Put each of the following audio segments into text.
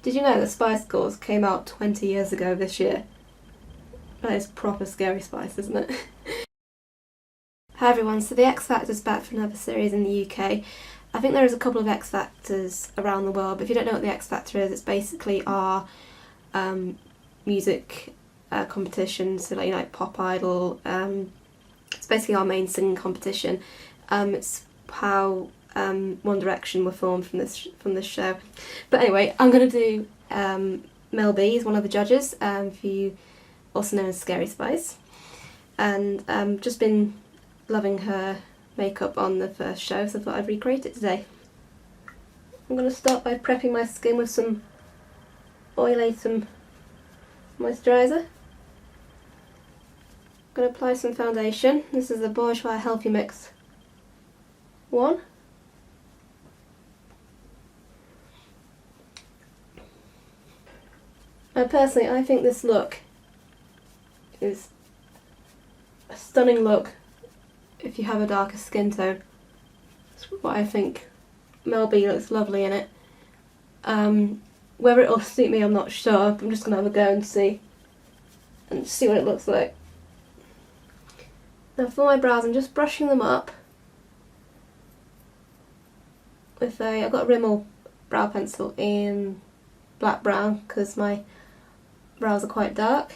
Did you know that Spice Girls came out 20 years ago this year? That is proper Scary Spice, isn't it? Hi everyone, so the X Factor's back for another series in the UK. I think there is a couple of X Factors around the world, but if you don't know what the X Factor is, it's basically our music competition, so like Pop Idol. It's basically our main singing competition. It's how One Direction were formed from this show. But anyway, I'm going to do Mel B is one of the judges, who also known as Scary Spice, and just been loving her makeup on the first show, so I thought I'd recreate it today. I'm going to start by prepping my skin with some oilatum moisturiser. I'm going to apply some foundation. This is the Bourjois Healthy Mix 1. Personally, I think this look is a stunning look if you have a darker skin tone. That's what I think. Mel B looks lovely in it. Whether it'll suit me, I'm not sure. I'm just going to have a go and see what it looks like. Now for my brows, I'm just brushing them up with I've got a Rimmel brow pencil in black brown because my brows are quite dark.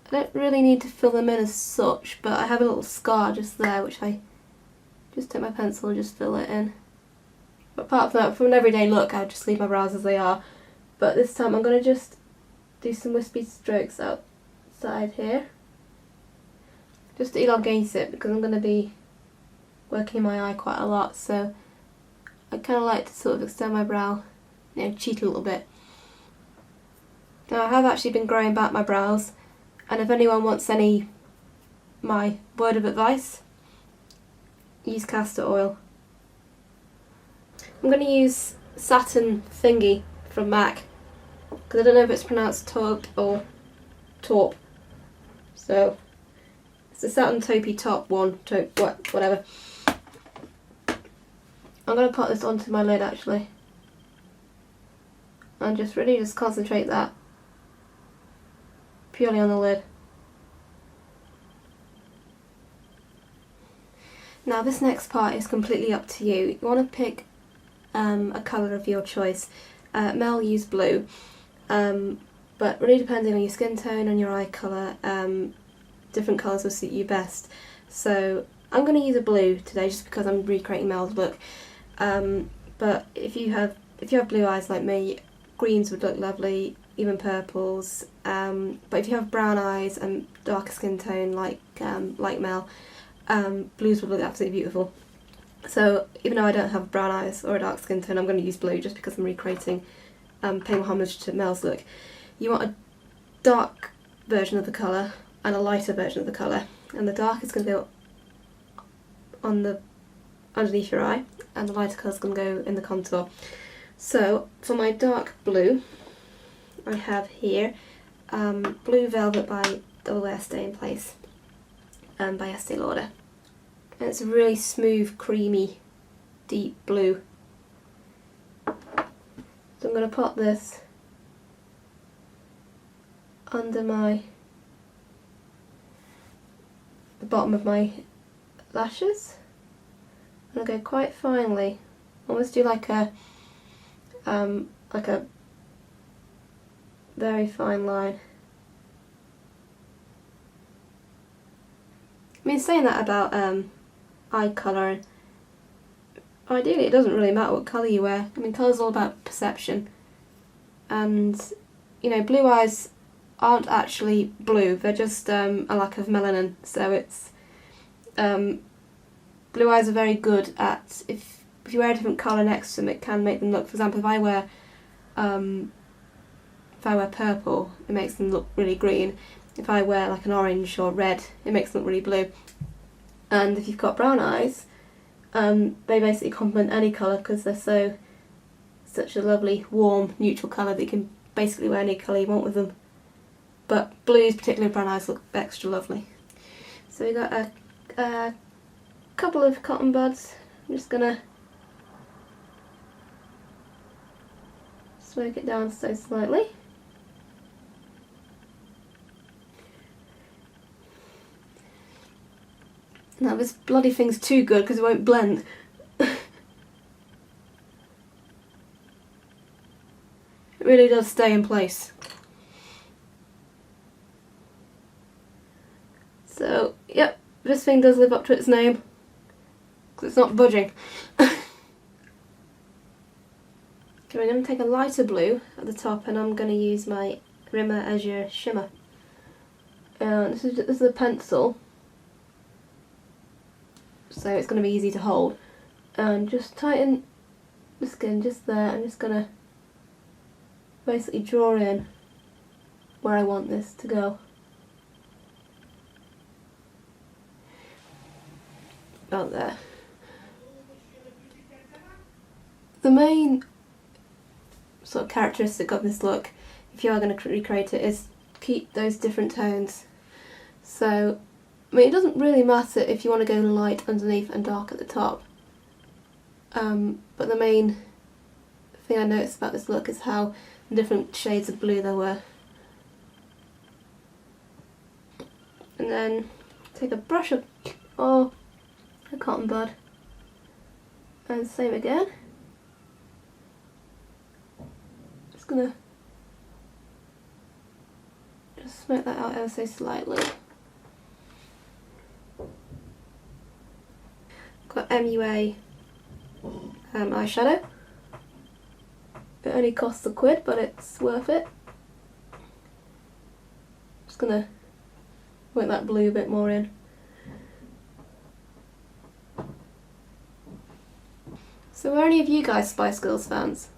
I don't really need to fill them in as such, but I have a little scar just there which I just take my pencil and just fill it in. But apart from that, from an everyday look, I just leave my brows as they are. But this time I'm going to just do some wispy strokes outside here, just to elongate it, because I'm going to be working my eye quite a lot, so I kind of like to sort of extend my brow, cheat a little bit. Now I have actually been growing back my brows, and if anyone wants my word of advice, use castor oil. I'm going to use Satin Thingy from MAC, because I don't know if it's pronounced taupe or taupe, so it's the Satin Taupey Top one, taupe, whatever. I'm going to put this onto my lid actually, and just really just concentrate that purely on the lid. Now this next part is completely up to you. You want to pick a colour of your choice. Mel used blue, but really depending on your skin tone and your eye colour, different colours will suit you best. So I'm going to use a blue today just because I'm recreating Mel's look. But if you have blue eyes like me, greens would look lovely, even purples. But if you have brown eyes and darker skin tone like Mel, blues would look absolutely beautiful. So even though I don't have brown eyes or a dark skin tone, I'm going to use blue just because I'm recreating, paying homage to Mel's look. You want a dark version of the colour and a lighter version of the colour, and the dark is going to go on underneath your eye, and the lighter colour is going to go in the contour. So for my dark blue, I have here Blue Velvet by Double Wear Stay in Place by Estee Lauder. And it's a really smooth, creamy, deep blue. So I'm going to pop this under the bottom of my lashes. And I'll go quite finely, almost do like a very fine line. I mean, saying that about eye colour, ideally it doesn't really matter what colour you wear. I mean, colour's all about perception, and blue eyes aren't actually blue, they're just a lack of melanin. So it's blue eyes are very good at, if you wear a different colour next to them, it can make them look, for example, if I wear purple, it makes them look really green. If I wear like an orange or red, it makes them look really blue. And if you've got brown eyes, they basically complement any colour because they're such a lovely, warm, neutral colour that you can basically wear any colour you want with them. But blues, particularly brown eyes, look extra lovely. So we've got a couple of cotton buds. I'm just gonna smoke it down so slightly. Now this bloody thing's too good because it won't blend. It really does stay in place. So, yep, this thing does live up to its name. Because it's not budging. Okay, I'm going to take a lighter blue at the top and I'm going to use my Rimmer Azure Shimmer. This is a pencil. So it's going to be easy to hold. And just tighten the skin just there. I'm just going to basically draw in where I want this to go. About there. The main sort of characteristic of this look, if you are going to recreate it, is keep those different tones. So, I mean, it doesn't really matter if you want to go light underneath and dark at the top. But the main thing I noticed about this look is how different shades of blue there were. And then take a brush or a cotton bud and same again. Just gonna smoke that out ever so slightly. Got MUA eyeshadow. It only costs £1, but it's worth it. Just gonna work that blue a bit more in. So were any of you guys Spice Girls fans?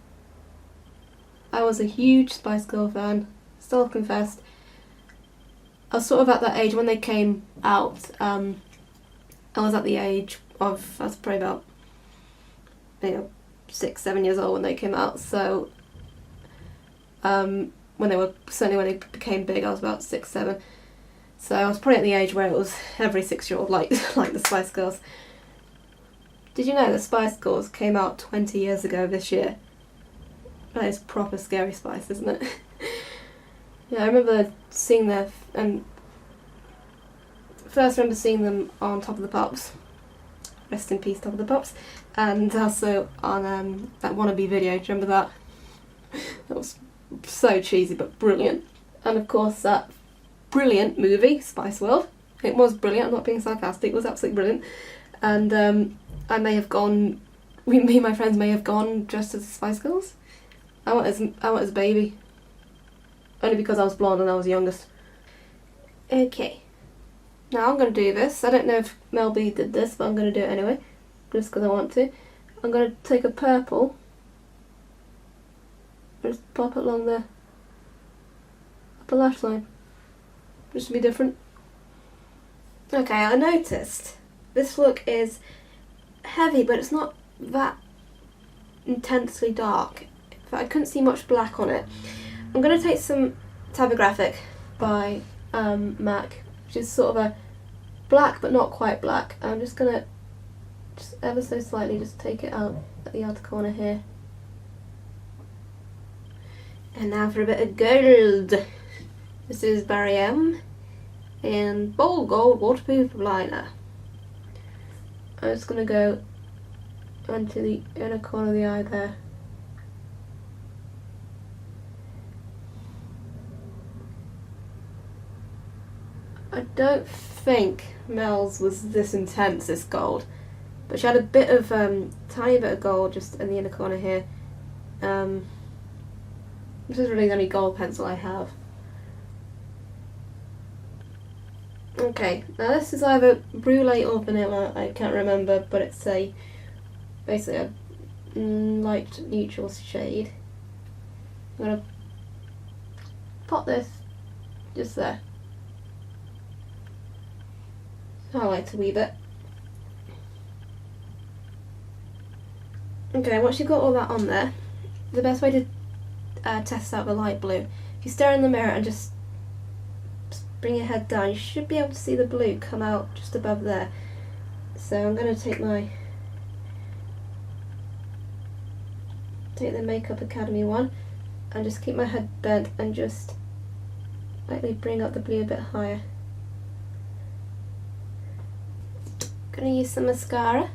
I was a huge Spice Girl fan, still confessed. I was sort of at that age when they came out. I was at the age of, I was probably about 6-7 years old when they came out, so when they became big I was about 6-7, so I was probably at the age where it was every 6-year-old like the Spice Girls. Did you know the Spice Girls came out 20 years ago this year? That is proper Scary Spice, isn't it? Yeah, I remember seeing them, and first I remember seeing them on Top of the Pops. Rest in peace, Top of the Pops. And also on that Wannabe video, do you remember that? That was so cheesy but brilliant. And of course that brilliant movie, Spice World. It was brilliant, I'm not being sarcastic, it was absolutely brilliant. And I may have gone, me and my friends may have gone dressed as the Spice Girls. I went as Baby. Only because I was blonde and I was the youngest. Okay. Now I'm going to do this. I don't know if Mel B did this, but I'm going to do it anyway. Just because I want to. I'm going to take a purple. Just pop it along the upper lash line. Just to be different. Okay, I noticed this look is heavy, but it's not that intensely dark. In fact, I couldn't see much black on it. I'm going to take some Tabographic by MAC, which is sort of a black but not quite black. I'm just going to just ever so slightly just take it out at the outer corner here. And now for a bit of gold. This is Barry M and Bold Gold Waterproof Liner. I'm just going to go onto the inner corner of the eye there. I don't think Mel's was this intense, this gold, but she had a bit of, tiny bit of gold just in the inner corner here. This is really the only gold pencil I have. Okay, now this is either Brulee or Vanilla, I can't remember, but it's basically a light neutral shade. I'm going to pop this just there. Highlight a wee bit. Okay, once you've got all that on there, the best way to test out the light blue, if you stare in the mirror and just bring your head down, you should be able to see the blue come out just above there. So I'm going to take the Makeup Academy one, and just keep my head bent and just lightly bring up the blue a bit higher. Gonna use some mascara.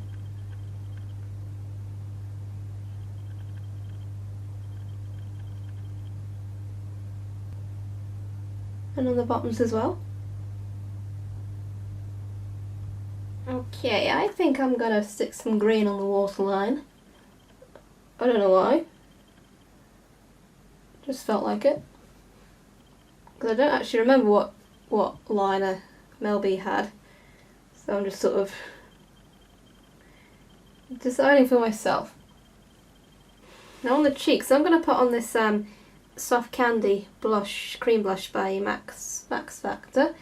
And on the bottoms as well. Okay, I think I'm gonna stick some green on the waterline. I don't know why. Just felt like it. Because I don't actually remember what liner Mel B had. So I'm just sort of deciding for myself. Now on the cheeks, I'm going to put on this Soft Candy blush, cream blush by Max Factor.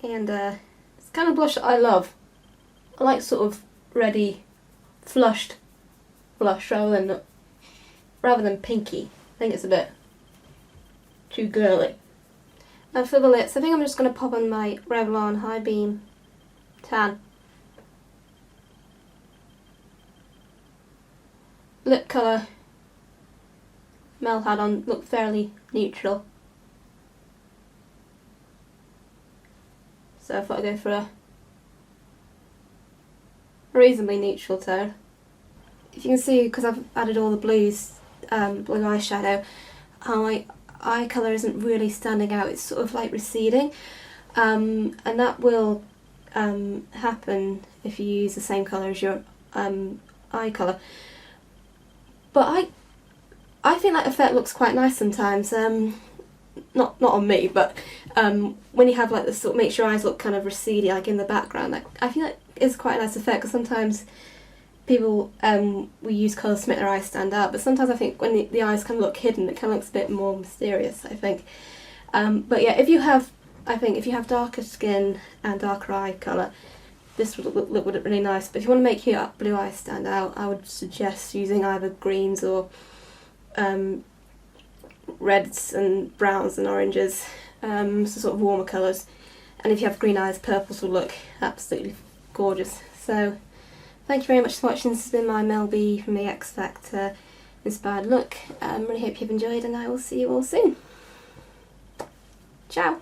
And it's the kind of blush that I love. I like sort of ready, flushed blush rather than pinky. I think it's a bit too girly. And for the lips, I think I'm just going to pop on my Revlon High Beam Tan. Lip colour Mel had on looked fairly neutral. So I thought I'd go for a reasonably neutral tone. If you can see, because I've added all the blues, blue eyeshadow, my eye colour isn't really standing out, it's sort of like receding. And that will happen if you use the same colour as your eye colour. But I think that effect looks quite nice sometimes. Not on me, but when you have like this sort of makes your eyes look kind of recedy, like in the background. Like, I feel like it's quite a nice effect, because sometimes people will use colours to make their eyes stand out, but sometimes I think when the eyes kind of look hidden, it kind of looks a bit more mysterious, I think. But yeah, if you have darker skin and darker eye colour, this would look really nice. But if you want to make your blue eyes stand out, I would suggest using either greens or reds and browns and oranges, so sort of warmer colours. And if you have green eyes, purples will look absolutely gorgeous. So thank you very much for watching. This has been my Mel B from the X Factor inspired look. Really hope you've enjoyed, and I will see you all soon. Ciao!